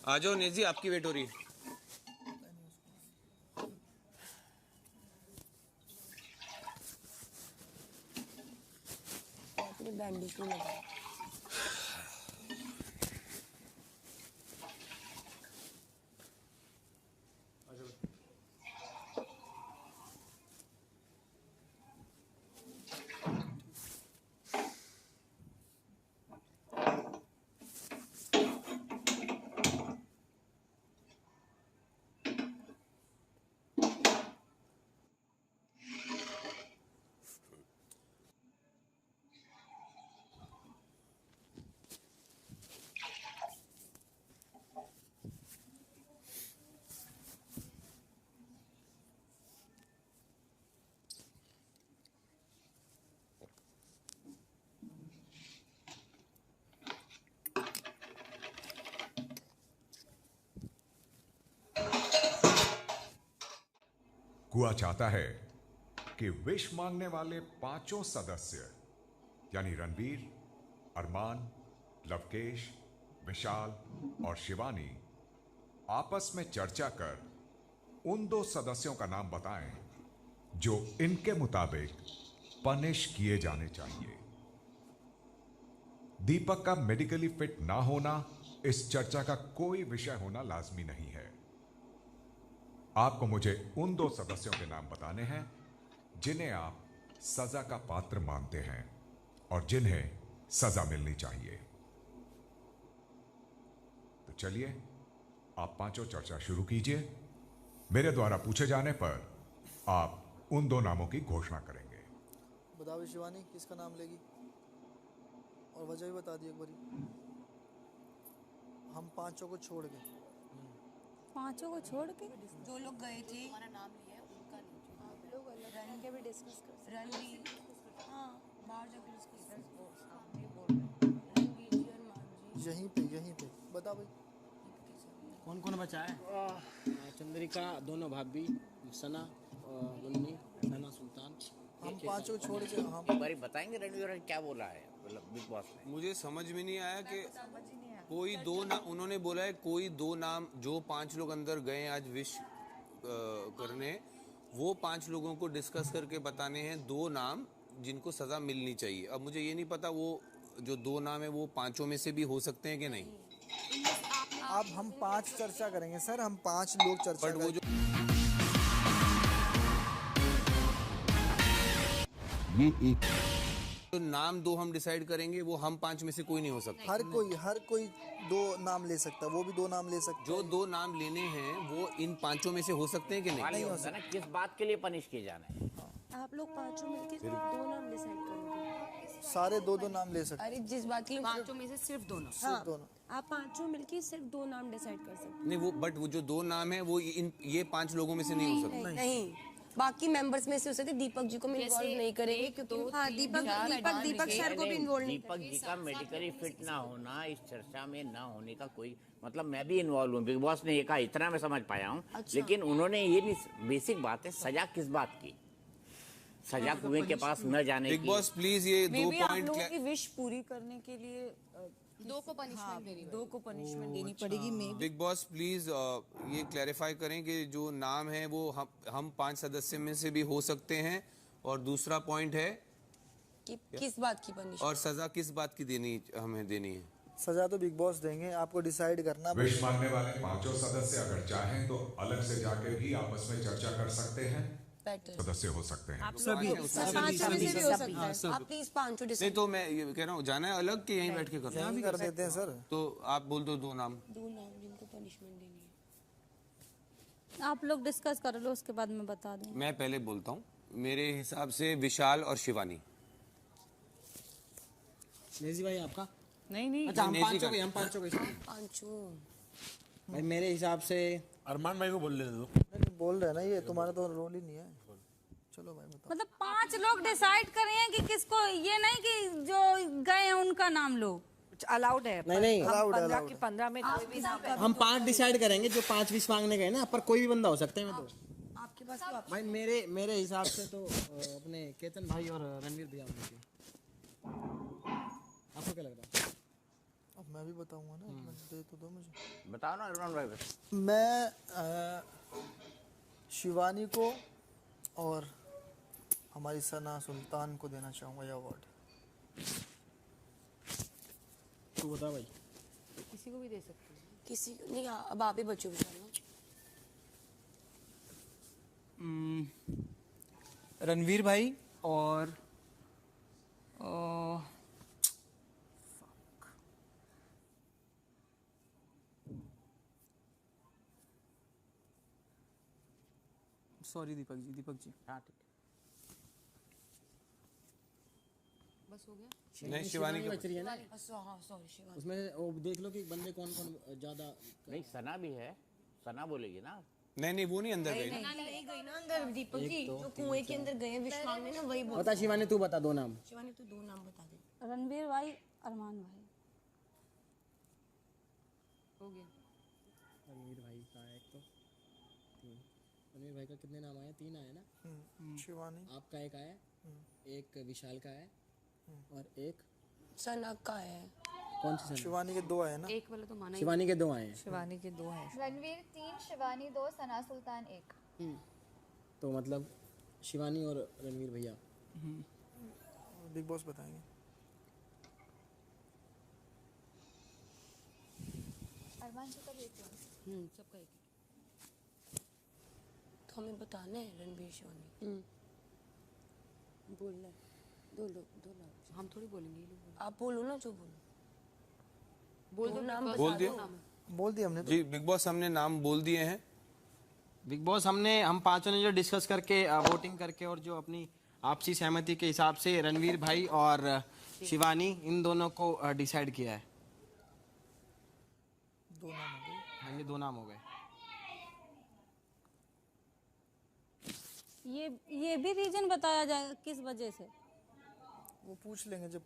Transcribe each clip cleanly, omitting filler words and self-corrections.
आ जाओ नेजी, आपकी वेट हो रही है। बैंडेज नहीं लगा। कुआ चाहता है कि विश मांगने वाले पांचों सदस्य यानी रणवीर, अरमान, लवकेश, विशाल और शिवानी आपस में चर्चा कर उन 2 सदस्यों का नाम बताएं जो इनके मुताबिक पनिश किए जाने चाहिए। दीपक का मेडिकली फिट ना होना इस चर्चा का कोई विषय होना लाजमी नहीं है। आपको मुझे उन 2 सदस्यों के नाम बताने हैं जिन्हें आप सजा का पात्र मानते हैं और जिन्हें सजा मिलनी चाहिए। तो चलिए, आप पांचों चर्चा शुरू कीजिए। मेरे द्वारा पूछे जाने पर आप उन 2 नामों की घोषणा करेंगे। बताओ शिवानी, किसका नाम लेगी और वजह भी बता दी एक बारी। हम पांचों को छोड़ के, पांचों को छोड़ के जो लोग गए थे हमारा नाम लिया है उनका नहीं। आप लोग अलग के भी डिस्कस कर सकते रणवीर, हाँ बाहर जाकर डिस्कस यहीं पे बता भाई। कौन कौन बचा है? चंद्रिका, दोनों भाभी, सना, मुन्नी, सना, सुल्तान। हम पांचों को छोड़ के हम एक बारी बताएंगे रणवीर ने क्या बोला है, मतलब बिग बॉस ने। मुझे समझ में नहीं आया कि कोई 2 नाम उन्होंने बोला है, कोई 2 नाम जो 5 लोग अंदर गए आज विश करने, वो 5 लोगों को डिस्कस करके बताने हैं 2 नाम जिनको सजा मिलनी चाहिए। अब मुझे ये नहीं पता वो जो 2 नाम है वो पांचों में से भी हो सकते हैं कि नहीं। अब हम 5 चर्चा करेंगे सर, हम 5 लोग चर्चा बट वो जो ये एक जो नाम 2 हम डिसाइड करेंगे वो हम 5 में से कोई नहीं हो सकता। हर कोई 2 नाम ले सकता है, वो भी 2 नाम ले सकता जो 2 नाम लेने हैं वो इन 5 में से हो सकते हैं कि नहीं। नहीं होता ना, किस बात के लिए पनिश किए जाना है। आप लोग पांचों मिलकर 2 नाम डिसाइड करोगे। है। सारे 2 नाम ले सकते अरे जिस बात के लिए पांचों में से सिर्फ दोनों। हैं, दोनों। आप पांचों मिलकर सिर्फ 2 नाम डिसाइड कर सकते नहीं वो बट वो जो 2 नाम है वो ये 5 लोगों में से नहीं हो सकता। नहीं, बाकी मेंबर्स में से हो सकते। दीपक जी को भी इन्वॉल्व नहीं करेंगे क्योंकि हाँ दीपक सर को भी इन्वॉल्व नहीं दीपक जी का मेडिकली फिट ना होना इस चर्चा में ना होने का कोई मतलब, मैं भी इन्वॉल्व हूँ। बिग बॉस ने ये कहा, इतना मैं समझ पाया हूँ। लेकिन उन्होंने ये भी बेसिक बात है, सजा किस बात की, सजा कुएं के पास न जाने की। बिग बॉस प्लीज ये 2 पॉइंट की विश पूरी करने के लिए 2 को पनिशमेंट देनी, 2 को पनिशमेंट देनी पड़ेगी। बिग बॉस प्लीज ये क्लैरिफाई करें कि जो नाम है वो हम 5 सदस्य में से भी हो सकते हैं। और दूसरा पॉइंट है कि किस बात की पनिशमेंट और सजा किस बात की हमें देनी है। सजा तो बिग बॉस देंगे, आपको डिसाइड करना। विश मांगने वाले पांचों सदस्य अगर चाहें तो अलग से जाके भी आपस में चर्चा कर सकते हैं, सदस्य हो सकते हैं। सभी पांचों में से भी हो सकता है। आप प्लीज पांचों नहीं डिसाइड। तो मैं ये कह रहा हूँ, जाना है अलग कि यहीं बैठ के करना यहीं कर देते हैं सर। तो आप बोल दो 2 नाम। 2 नाम जिनको पनिशमेंट देनी है। आप लोग डिस्कस कर लो, उसके बाद मैं बता दूं। मैं पहले बोलता हूँ, मेरे हिसाब से विशाल और शिवानी। नेजी भाई आपका? नहीं अच्छा, हम नेजी पांचों का। के, हम पांचों के। पांचों भाई मेरे हिसाब से अरमान भाई को बोल लेने दो। नहीं, बोल रहे हैं ना, ये तुम्हारा तो रोल ही नहीं है। चलो भाई बताओ। मतलब 5 लोग डिसाइड कर रहे हैं कि किसको, ये नहीं कि जो गए हैं उनका नाम लो। अलाउड है। नहीं Allowed है, allowed है। 15 में कोई भी नाम हम 5 डिसाइड करेंगे, जो 5 विश मांगने गए ना, पर कोई भी बंदा हो सकता है। मैं तो आपके पास भाई मेरे हिसाब से तो अपने केतन भाई और रणवीर भैया होंगे। आपको क्या लग रहा है? अब मैं भी बताऊंगा ना, एक मिनट दे तो दो मुझे। बताओ ना इरफान भाई बस। मैं शिवानी को और हमारी सना सुल्तान को देना चाहूँगा ये अवार्ड। तू बता भाई। किसी को भी दे सकते हैं। किसी नहीं, अब आप ही बच्चों बताना। रणवीर भाई और सॉरी दीपक जी। हाँ ठीक बस हो गया। नहीं, शिवानी बच रही है ना, हाँ सॉरी शिवानी। उसमें वो देख लो कि बंदे कौन कौन ज्यादा। नहीं, सना भी है, सना बोलेगी ना। नहीं, वो नहीं अंदर गई। नहीं गई ना अंदर दीपक जी, जो कुएं के अंदर गए विश मांगने ना, वही बोल। बता शिवानी, तू बता दो नाम। शिवानी तू दो नाम बता दे। रणबीर भाई, अरमान भाई। हो गया। रणवीर भाई का है एक तो, तीन। रणवीर भाई का कितने नाम आए? 3 आए ना। शिवानी आपका एक आया, एक विशाल का है और एक सना का है। कौन सी सना? शिवानी के 2 आए ना। एक वाला तो माना ही। शिवानी के 2 आए हैं। शिवानी के 2 हैं। रणवीर 3, शिवानी 2, सना सुल्तान 1। तो मतलब शिवानी और रणवीर भैया। बिग बॉस बताएंगे। अरमान जी का भी एक है। सबका एक। तो हमें बताना है रणबीर शिवानी। बोलना है। दो लोग हम थोड़ी बोलेंगे, ये लोग बोलेंगे। आप बोलो ना, जो बोलो। बोल दो नाम नाम। बोल दिया बोल दिया हमने तो। जी, बिग बॉस हमने नाम बोल दिए हैं। बिग बॉस हम पांचों ने जो डिस्कस करके वोटिंग करके और जो अपनी आपसी सहमति के हिसाब से रणवीर भाई और शिवानी इन दोनों को डिसाइड किया है। 2 नाम हो गए। हाँ, ये 2 नाम हो गए। ये भी रीजन बताया जाएगा किस वजह से। वो पूछ लेंगे जब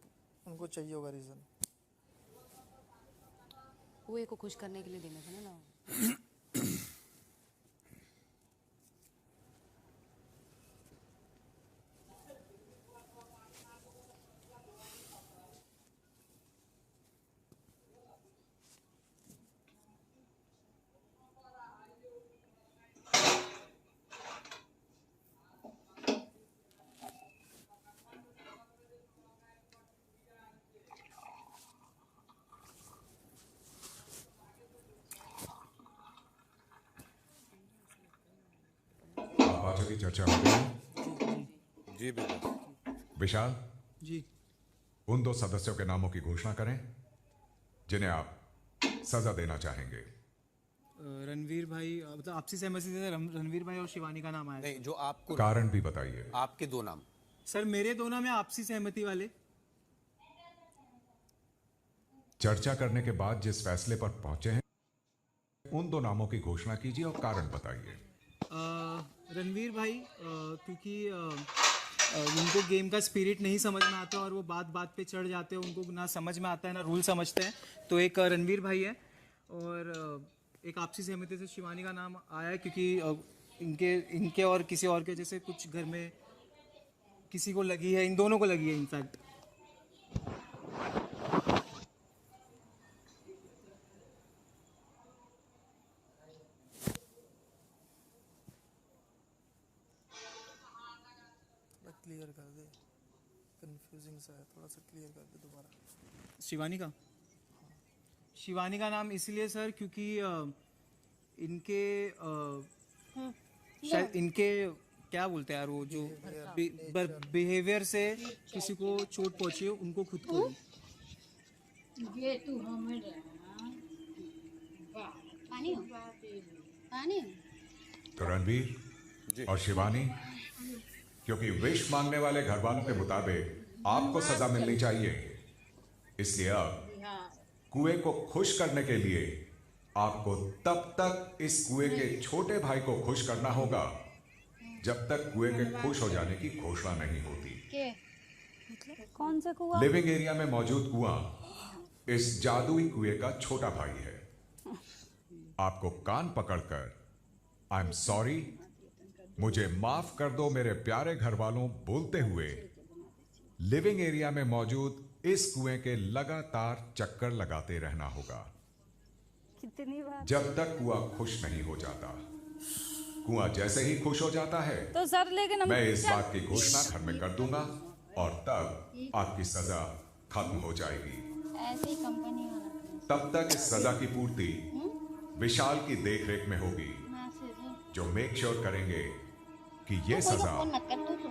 उनको चाहिए होगा रीजन। कुएं को खुश करने के लिए देना था ना। बातों की चर्चा हो गई। जी बिग बॉस। विशाल जी। उन 2 सदस्यों के नामों की घोषणा करें जिन्हें आप सजा देना चाहेंगे। रणवीर भाई, मतलब आपसी सहमति से रणवीर भाई और शिवानी का नाम आया। नहीं, जो आपको कारण भी बताइए। आपके 2 नाम। सर मेरे 2 नाम है आपसी सहमति वाले। चर्चा करने के बाद जिस फैसले पर पहुंचे हैं उन 2 नामों की घोषणा कीजिए और कारण बताइए। रणवीर भाई, क्योंकि उनको गेम का स्पिरिट नहीं समझ में आता और वो बात बात पे चढ़ जाते हैं, उनको ना समझ में आता है ना रूल समझते हैं, तो एक रणवीर भाई है। और एक आपसी सहमति से शिवानी का नाम आया है, क्योंकि इनके और किसी और के जैसे कुछ घर में किसी को लगी है, इन दोनों को लगी है इनफैक्ट। क्लियर कर दे, कंफ्यूजिंग सा है, थोड़ा सा क्लियर कर दे दोबारा। शिवानी का नाम इसलिए सर क्योंकि इनके शायद इनके क्या बोलते हैं यार, वो जो बिहेवियर से किसी को चोट पहुंची है, उनको खुद को ये तू हमें पानी पानी। तो रणवीर और शिवानी, क्योंकि विश मांगने वाले घर वालों के मुताबिक आपको सजा मिलनी चाहिए, इसलिए अब कुएं को खुश करने के लिए आपको तब तक इस कुएं के छोटे भाई को खुश करना होगा जब तक कुएं के खुश हो जाने की घोषणा नहीं होती। कौन सा कुआं? लिविंग एरिया में मौजूद कुआं इस जादुई कुएं का छोटा भाई है। आपको कान पकड़कर आई एम सॉरी, मुझे माफ कर दो मेरे प्यारे घर वालों बोलते हुए लिविंग एरिया में मौजूद इस कुएं के लगातार चक्कर लगाते रहना होगा कितनी बार जब तक कुआं खुश नहीं हो जाता। कुआं जैसे ही खुश हो जाता है तो सर लेकिन हम मैं इस बात की घोषणा घर में कर दूंगा और तब आपकी सजा खत्म हो जाएगी। ऐसी कंपनी तब तक इस सजा की पूर्ति विशाल की देखरेख में होगी, जो मेक श्योर करेंगे कि ये सजा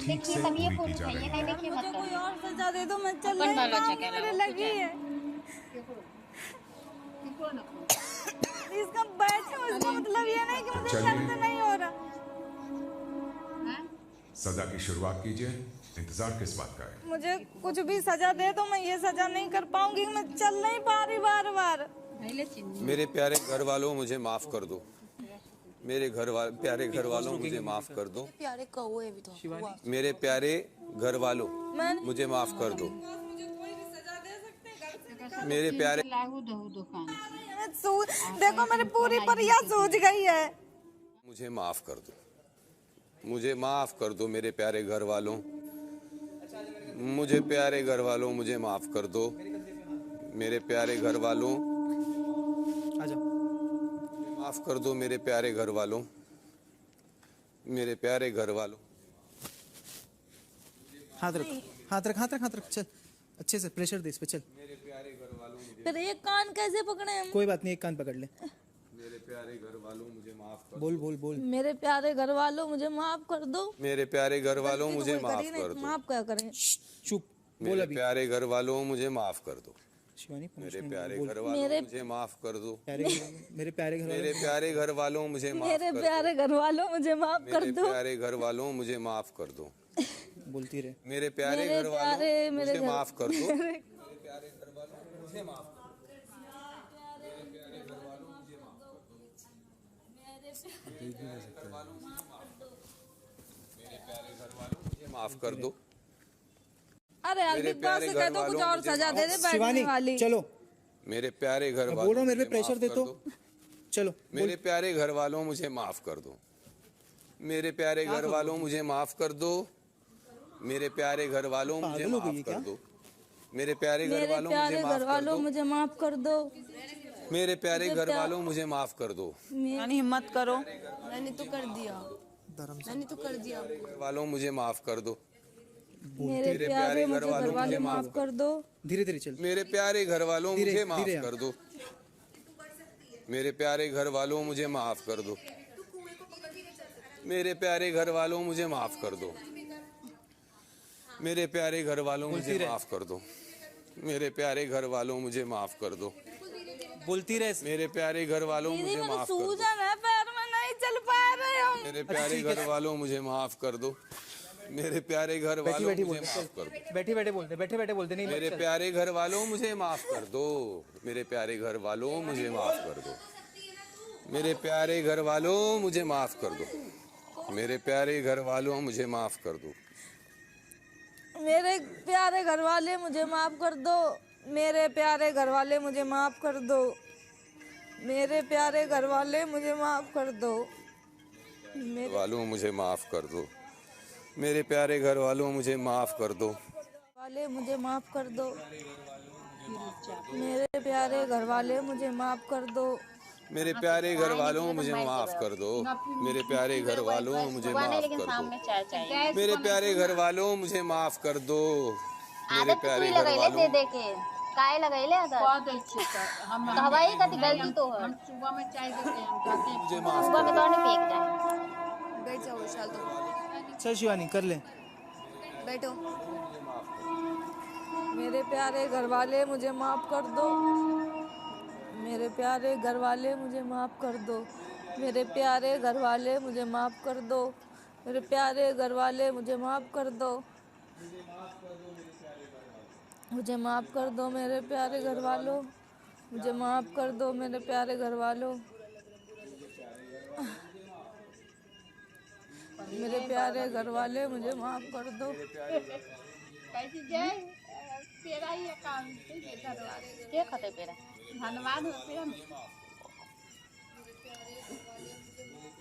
ठीक से पूरी की जा रही है। मुझे कोई और सजा दे दो, मैं चल नहीं पाऊंगी, मेरे लगी है। इसका बैच है, इसका मतलब ये नहीं कि मुझे दर्द नहीं हो रहा। सजा की शुरुआत कीजिए। इंतजार किस बात का है? मुझे कुछ भी सजा दे दो, मैं ये सजा नहीं कर पाऊंगी, मैं चल नहीं पा रही बार बार। मेरे प्यारे घर वालों, मुझे माफ कर दो। मेरे प्यारे घर वालों, मुझे माफ कर दो। प्यारे कहो है भी तो मेरे प्यारे घर वालों, मुझे माफ कर दो। मेरे प्यारे देखो मेरी पूरी परिया सूझ गई है। मुझे माफ कर दो, मुझे माफ कर दो मेरे प्यारे घर वालों। मुझे प्यारे घर वालों, मुझे माफ कर दो। मेरे प्यारे घर वालों, माफ कर दो मेरे प्यारे घर वालों। मेरे प्यारे घर वालों, हाथ रख, हाथ रख, हाथ रख, हाथ रख, चल अच्छे से प्रेशर दे इस पे, चल। फिर एक कान कैसे पकड़े हम? कोई बात नहीं, एक कान पकड़ ले। मेरे प्यारे घर वालों, मुझे माफ कर बोल बोल बोल। मेरे प्यारे घर वालों, मुझे माफ कर दो। मेरे प्यारे घर वालों, मुझे माफ कर दो। माफ क्या करें? चुप बोल मेरे अभी। प्यारे घर वालों, मुझे माफ कर दो। शिवानी मेरे प्यारे घर वालों, मुझे माफ कर दो। मेरे प्यारे घर मेरे प्यारे घर वालों, मुझे माफ मेरे कर दो। प्यारे घर वालों, मुझे माफ कर मेरे दो। प्यारे घर वालों, मुझे माफ कर दो। बोलती रहे। मेरे प्यारे घर वालों, मुझे माफ कर दो। मेरे प्यारे घर वालों, मुझे माफ कर दो। माफ कर दो। अरे यार, मेरे बिग बॉस से प्यारे कह घर दो कुछ वालों, और मुझे सजा दे दे बैठने शिवानी वाली। चलो, मेरे प्यारे घर वालों, बोलो मेरे पे मुझे प्रेशर माफ दे कर तो। दो। चलो मेरे प्यारे घर वालों, मुझे माफ कर दो। मेरे प्यारे घर वालों, मुझे माफ कर दो। मेरे प्यारे घर वालों, मुझे माफ कर दो। मेरे प्यारे घर मेरे वालों, मुझे प्यारे माफ घर कर वालों, दो। मुझे माफ कर दो। मेरे प्यारे घर वालों, मुझे माफ कर दो। यानी हिम्मत करो। मैंने तो कर दिया, मैंने तो कर दिया। घर वालों, मुझे माफ कर दो। मेरे प्यारे मुझे घर वाले माफ कर दो। धीरे धीरे चल। मेरे प्यारे घर वालों, मुझे माफ धीरे कर दो। मेरे प्यारे घर वालों, मुझे माफ कर दो। मेरे प्यारे घर वालों, मुझे माफ कर दो। मेरे प्यारे घर वालों, मुझे माफ कर दो। मेरे प्यारे घर वालों, मुझे माफ कर दो। बोलती रहे। मेरे प्यारे घर वालों, दीदी मुझे मेरे माफ कर दो। सूजन है पैर में, नहीं चल पा रहे हम। मेरे प्यारे घर वालों, मुझे माफ कर दो। मेरे प्यारे घर वालों, मुझे माफ कर दो। बैठी बैठे बोलते, बैठे बैठे बोलते नहीं। मेरे प्यारे घर वालों, मुझे माफ कर दो। मेरे प्यारे घर वालों, मुझे माफ कर दो। मेरे प्यारे घर वालों, मुझे माफ कर दो। मेरे प्यारे घर वालों, मुझे माफ कर दो। मेरे प्यारे घर वाले, मुझे माफ कर दो। मेरे प्यारे घर वाले, मुझे माफ कर दो। मेरे प्यारे घर वाले, मुझे माफ कर दो। वालों, मुझे माफ कर दो। मेरे प्यारे घर वालों, मुझे माफ कर दो। वाले मुझे माफ कर दो। मेरे प्यारे घर वाले, मुझे माफ कर दो। मेरे प्यारे घर वालों, मुझे माफ कर दो। मेरे प्यारे घर वालों, मुझे माफ कर दो। मेरे प्यारे घर वालों, मुझे माफ कर दो। मेरे प्यारे घर वालों, काय लगैले आता बहुत अच्छी हम हवाई का गलती तो है। हम सुबह में चाय देते हैं, मुझे माफ सुबह में तो नहीं फेंकता है। बैठ जाओ विशाल, तो चल शिवानी कर ले। बैठो। मेरे प्यारे घर वाले, मुझे माफ कर दो। मेरे प्यारे घर वाले, मुझे माफ कर दो। मेरे प्यारे घर वाले, मुझे माफ कर दो। मेरे प्यारे घर वाले, मुझे माफ कर दो। मुझे माफ कर दो मेरे प्यारे घर वालों। मुझे माफ कर दो मेरे प्यारे घर वालों। मेरे प्यारे घर वाले, मुझे माफ कर दो। तेरा ही अकाउंट क्या खाते तेरा धन्यवाद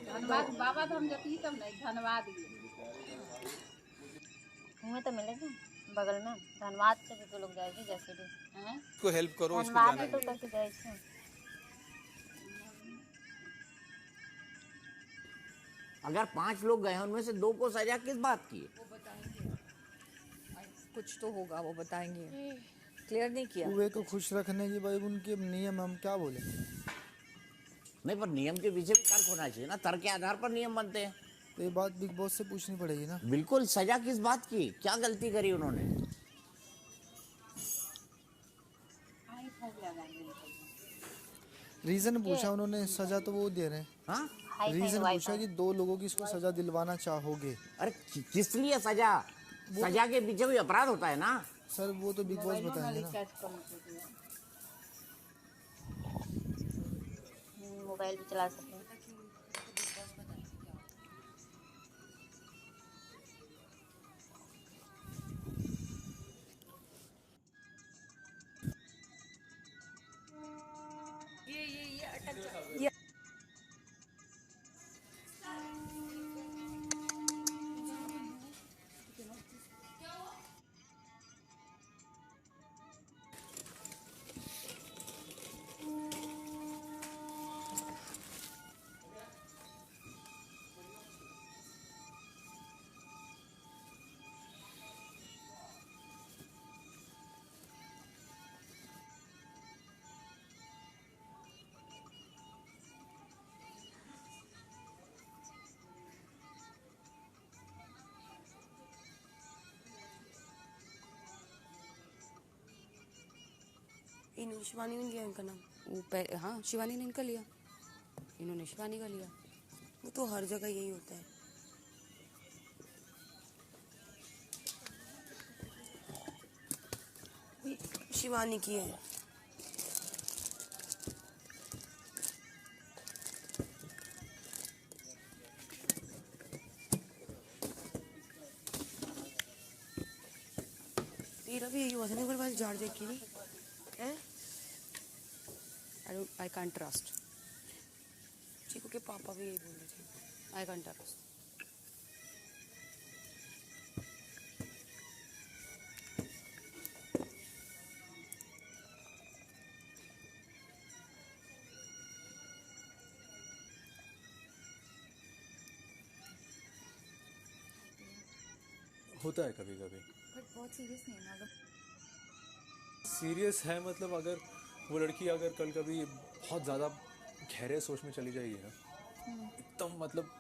धन्यवाद बाबा धाम जती तब नहीं धन्यवाद में तो मिलेगा बगल में धनबाद से भी तो लोग जाएगी जैसे भी हैं, उसको हेल्प करो, उसको धनबाद जाना भी तो है। करके जाएगी। अगर 5 लोग गए हैं उनमें से 2 को सजा किस बात की है? कुछ तो होगा, वो बताएंगे। क्लियर नहीं किया। कुएं को खुश रखने की भाई उनके नियम, हम क्या बोले। नहीं, पर नियम के पीछे भी तर्क होना चाहिए ना, तर्क के आधार पर नियम बनते हैं। तो ये बात बिग बॉस से पूछनी पड़ेगी ना। बिल्कुल, सजा किस बात की, क्या गलती करी उन्होंने? रीजन पूछा उन्होंने, सजा तो वो दे रहे हैं। हाँ, रीजन पूछा कि 2 लोगों की इसको सजा दिलवाना चाहोगे। अरे किस लिए सजा? सजा के पीछे भी अपराध होता है ना। सर वो तो बिग बॉस बताएंगे ना। मोबाइल भी चला सकते हैं। इन्होंने शिवानी ने लिया इनका नाम। हाँ, शिवानी ने इनका लिया, इन्होंने शिवानी का लिया। वो तो हर जगह यही होता है। शिवानी की है। तेरा भी यही हुआ था ना, एक बार झाड़ देख के नहीं है। I can't trust. चीकू के पापा भी यही बोल रहे थे, आई कांट ट्रस्ट। होता है कभी कभी। बट बहुत सीरियस नहीं है ना। सीरियस है मतलब, अगर वो लड़की अगर कल कभी बहुत ज़्यादा गहरे सोच में चली जाएगी ना, एकदम मतलब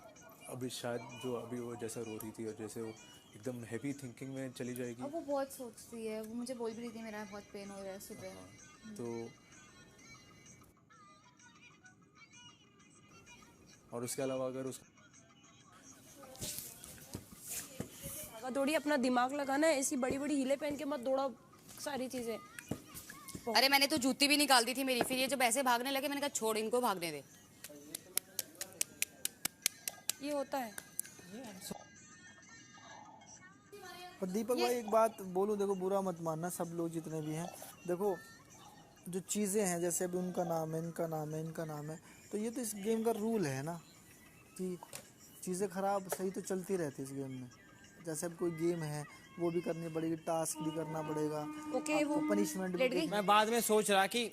अभी शायद जो अभी वो जैसा रो रही थी और जैसे वो एकदम हैवी थिंकिंग में चली जाएगी। अब वो बहुत सोचती है, वो मुझे बोल भी रही थी मेरा बहुत पेन हो रहा है सुबह। तो और उसके अलावा अगर उस थोड़ी अपना दिमाग लगाना है, ऐसी बड़ी बड़ी हीले पहन के मत दौड़ा सारी चीजें। अरे मैंने तो जूती भी निकाल दी थी मेरी, फिर ये जब ऐसे भागने लगे मैंने कहा छोड़ इनको भागने दे। ये होता है। पर दीपक भाई एक बात बोलूं, देखो बुरा मत मानना, सब लोग जितने भी हैं, देखो जो चीज़ें हैं जैसे अभी उनका नाम है, इनका नाम है, इनका नाम है, तो ये तो इस गेम का रूल है ना कि चीज़ें खराब सही तो चलती रहती है इस गेम में। जैसे अब कोई गेम है वो भी करनी पड़ेगी, टास्क भी करना पड़ेगा, ओके, वो पनिशमेंट भी। मैं बाद में सोच रहा कि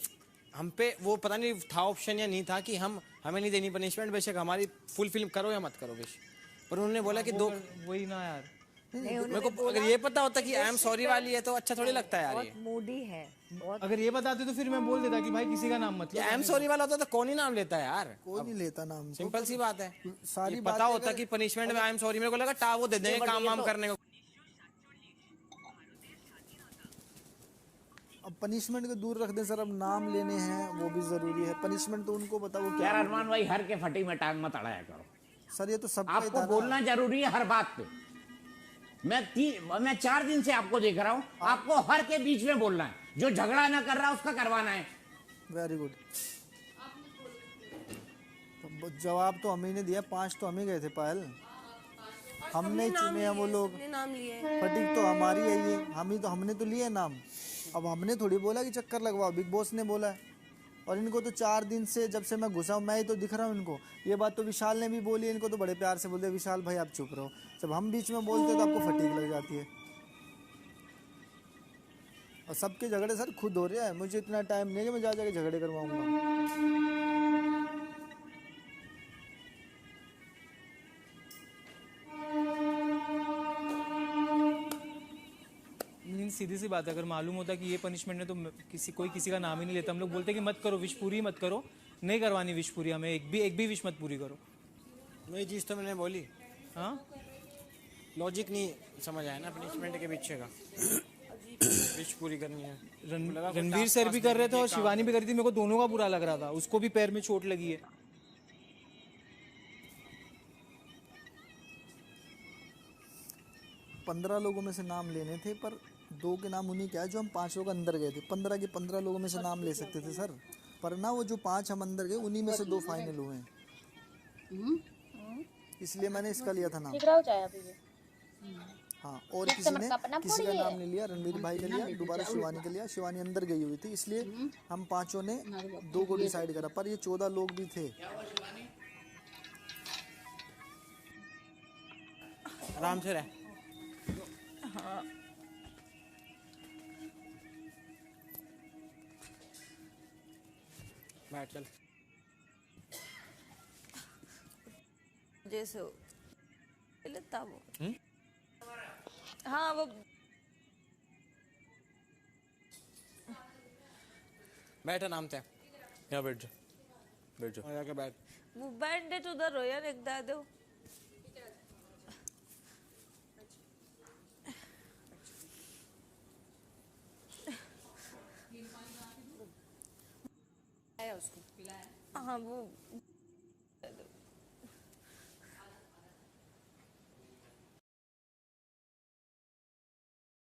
हम पे वो पता नहीं था ऑप्शन या नहीं था कि हमें नहीं देनी पनिशमेंट, बेशक हमारी फुल फिल्म करो या मत करो बेश, पर उन्होंने बोला कि 2 वही ना यार। मेरे को अगर ये पता होता कि आई एम सॉरी वाली है तो अच्छा थोड़ी लगता है यार ये। मूडी है बहुत। अगर ये बताते तो फिर मैं बोल देता कि भाई किसी का नाम मत लो। आई एम सॉरी वाला होता तो कौन ही नाम लेता है यार, कोई नहीं लेता नाम। सिंपल सी बात है। सारी ये बात पता होता कि पनिशमेंट में आई एम सॉरी, मेरे को लगा टा वो दे देंगे काम वाम करने को। अब पनिशमेंट को दूर रख दे सर, अब नाम लेने हैं वो भी जरूरी है। पनिशमेंट तो उनको बताओ वो क्या। यार अरमान भाई, हर के फटी में टांग मत अड़ाया करो सर, ये तो सब आपको बोलना जरूरी है हर बात पे। मैं 4 दिन से आपको देख रहा हूँ, आपको हर के बीच में बोलना है, जो झगड़ा ना कर रहा उसका करवाना है। Very good. तो जवाब तो हम ही ने दिया, 5 तो हम ही गए थे पायल, हमने चुने हैं वो लोग। नाम लिए फटीक तो हमारी है ये, हमने तो लिए नाम। अब हमने थोड़ी बोला कि चक्कर लगवाओ, बिग बॉस ने बोला है। और इनको तो 4 दिन से जब से मैं घुसा हूँ मैं ही तो दिख रहा हूँ इनको। ये बात तो विशाल ने भी बोली है, इनको तो बड़े प्यार से बोलते विशाल भाई आप चुप रहो। जब हम बीच में बोलते तो आपको फटीक लग जाती है। और सबके झगड़े सर खुद हो रहे हैं, मुझे इतना टाइम नहीं है कि मैं जा जाके झगड़े करवाऊंगा। लेकिन सीधी सी बात है, अगर मालूम होता कि ये पनिशमेंट है तो कोई किसी का नाम ही नहीं लेता। हम लोग बोलते कि मत करो विश पूरी, मत करो, नहीं करवानी विश पूरी हमें, एक भी विश मत पूरी करो। वही चीज़ तो मैंने बोली। हाँ, लॉजिक नहीं समझ आया ना पनिशमेंट के पीछे का। विश पूरी करनी है। रणवीर सर भी कर रहे थे और शिवानी भी कर रही थी, मेरे को दोनों का बुरा लग रहा था। उसको भी पैर में चोट लगी है। 15 लोगों में से नाम लेने थे, पर 2 के नाम उन्हीं के आए जो हम 5 लोग अंदर गए थे। 15 के 15 लोगों में से नाम ले सकते थे सर, पर ना वो जो 5 हम अंदर गए उन्हीं में से 2 फाइनल हुए हैं, इसलिए मैंने इसका लिया था नाम। हाँ, और किसी ने किसी का नाम नहीं लिया। रणवीर भाई का लिया, दोबारा शिवानी का लिया। शिवानी अंदर गई हुई थी, इसलिए हम 5 ने 2 को डिसाइड करा, पर ये 14 लोग भी थे। आराम से रह। बैठ चल। जैसे लेता वो हाँ वो बैठ आराम से। यहाँ बैठ जा, बैठ जा। जाके बैठ। वो बैंडेज उधर हो यार, एक दे दो। उसको हाँ वो